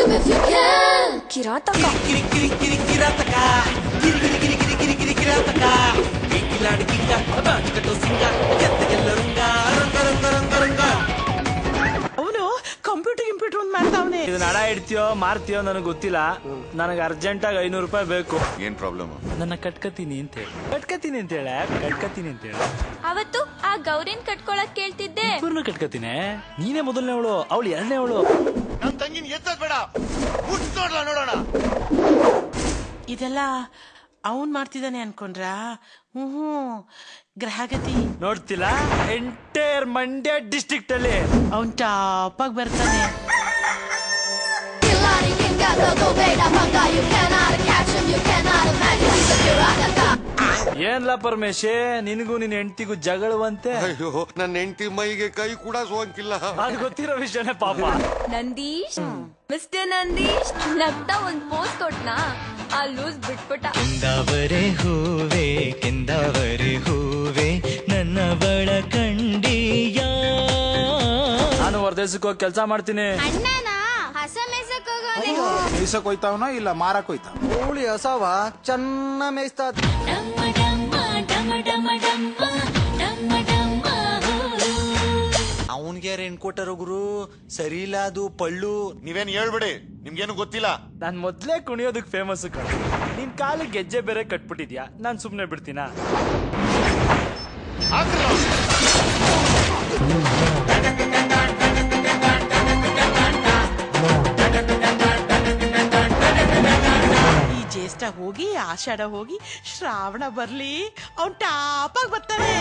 him if you can. Kirataka Kirataka Kirataka Kiladi king ಬಾಜಿಕಟೋ Singh ಎತ್ತಗೆಲ್ಲ ರಂಗ ರಂಗ ರಂಗ ರಂಗ ರಂಗ. ಅವನು computer ಒಂದು ಮಾಡ್ತಾವನೆ. ಇದನ್ನ ಹಡ ಇಡ್ತೀಯೋ ಮಾರ್ತೀಯೋ ನನಗೆ ಗೊತ್ತಿಲ್ಲ. ನನಗೆ ಅರ್ಜೆಂಟ್ ಆಗಿ 500 ರೂಪಾಯಿ ಬೇಕು. ಏನ್ ಪ್ರಾಬ್ಲಮ್? ನನ್ನ ಕಟ್ಕತೀನಿ ಅಂತ ಹೇಳಿ. ಅವತ್ತು ಆ ಗೌರಿನ್ ಕಟ್ಕೊಳಕ್ ಕೇಳ್ತಿದ್ದೆ. ಇಬ್ಬರನ್ನು ಕಟ್ಕತೀನಿ. ನೀನೇ ಮೊದಲನೇವಳು, ಅವಳು ಎರಡನೇವಳು. ನನ್ ತಂಗಿನ ಎತ್ತದ್ ಬೇಡ, ಮುಟ್ಸೋಡ್ಲ ನೋಡೋಣ. ಇದೆಲ್ಲ ಅವನ್ ಮಾಡ್ತಿದ್ದಾನೆ ಅನ್ಕೊಂಡ್ರ? ಗ್ರಹಗತಿ ನೋಡ್ತಿಲ್ಲ, ಎಂಟೈರ್ ಮಂಡ್ಯ ಡಿಸ್ಟ್ರಿಕ್ಟ್ ಅಲ್ಲಿ ಅವನ್ ಟಾಪ್ ಆಗಿ ಬರ್ತಾನೆ. Kilani Kinga go Veda Panga. You cannot catch him, you cannot imagine. He's a Kirataka. ಏನ್ಲ ಪರಮೇಶೆ, ನಿನಗೂ ನಿನ್ ಹೆಂಡತಿಗೂ ಜಗಳವಂತೆ. ಅಯ್ಯೋ, ನನ್ನ ಹೆಂಡತಿ ಮೈಗೆ ಕೈ ಕೂಡ ಸೋಂಕಿಲ್ಲ. ಅದು ಗೊತ್ತಿರೋ ವಿಷಯನೇ ಪಾಪ. ನಂದೀಶ್, ಮಿಸ್ಟರ್ ನಂದೀಶ್ ನಗ್ತಾ ಒಂದ್ ಪೋಸ್ ಕೊಟ್ನಾ, ಆ ಲೂಸ್ ಬಿಟ್ಬಿಟ್ಟ. ಕೆಂದಾವರೆ ಹೂವೆ ನನ್ನ ಬಳ ಕಂಡಿಯ. ನಾನು ಹೊರದೇಶಕ್ಕೆ ಹೋಗಿ ಕೆಲಸ ಮಾಡ್ತೀನಿ. ಅಣ್ಣನಾ ಹಸ ಮೇಸಕ್ ಹೋಗೋನೆ. ಮೇಯ್ಸಕ್ ಹೋಯ್ತಾವನ ಇಲ್ಲ ಮಾರಕ್ ಹೋಯ್ತಾವ? ಕೋಳಿ ಹಸವ ಚೆನ್ನ ಮೇಯ್ಸ್ತಾ. ಅವನ್ಗೆ ರೆಂಟ್ ಕೊಟ್ಟರು ಗುರು, ಸರಿ ಇಲ್ಲ ಅದು ಪಳ್ಳು. ನೀವೇನ್ ಹೇಳ್ಬಿಡಿ, ನಿಮ್ಗೇನು ಗೊತ್ತಿಲ್ಲ. ನಾನ್ ಮೊದ್ಲೇ ಕುಣಿಯೋದಕ್ ಫೇಮಸ್ ಕಣ. ನಿನ್ ಕಾಲಿಗೆ ಗೆಜ್ಜೆ ಬೇರೆ ಕಟ್ಬಿಟ್ಟಿದ್ಯಾ, ನಾನ್ ಸುಮ್ನೆ ಬಿಡ್ತೀನಾ? ಈ ಜ್ಯೇಷ್ಠ ಹೋಗಿ ಆಷಾಢ ಹೋಗಿ ಶ್ರಾವಣ ಬರ್ಲಿ, ಅವನ್ ಟಾಪ್ ಆಗಿ ಬರ್ತಾನೆ.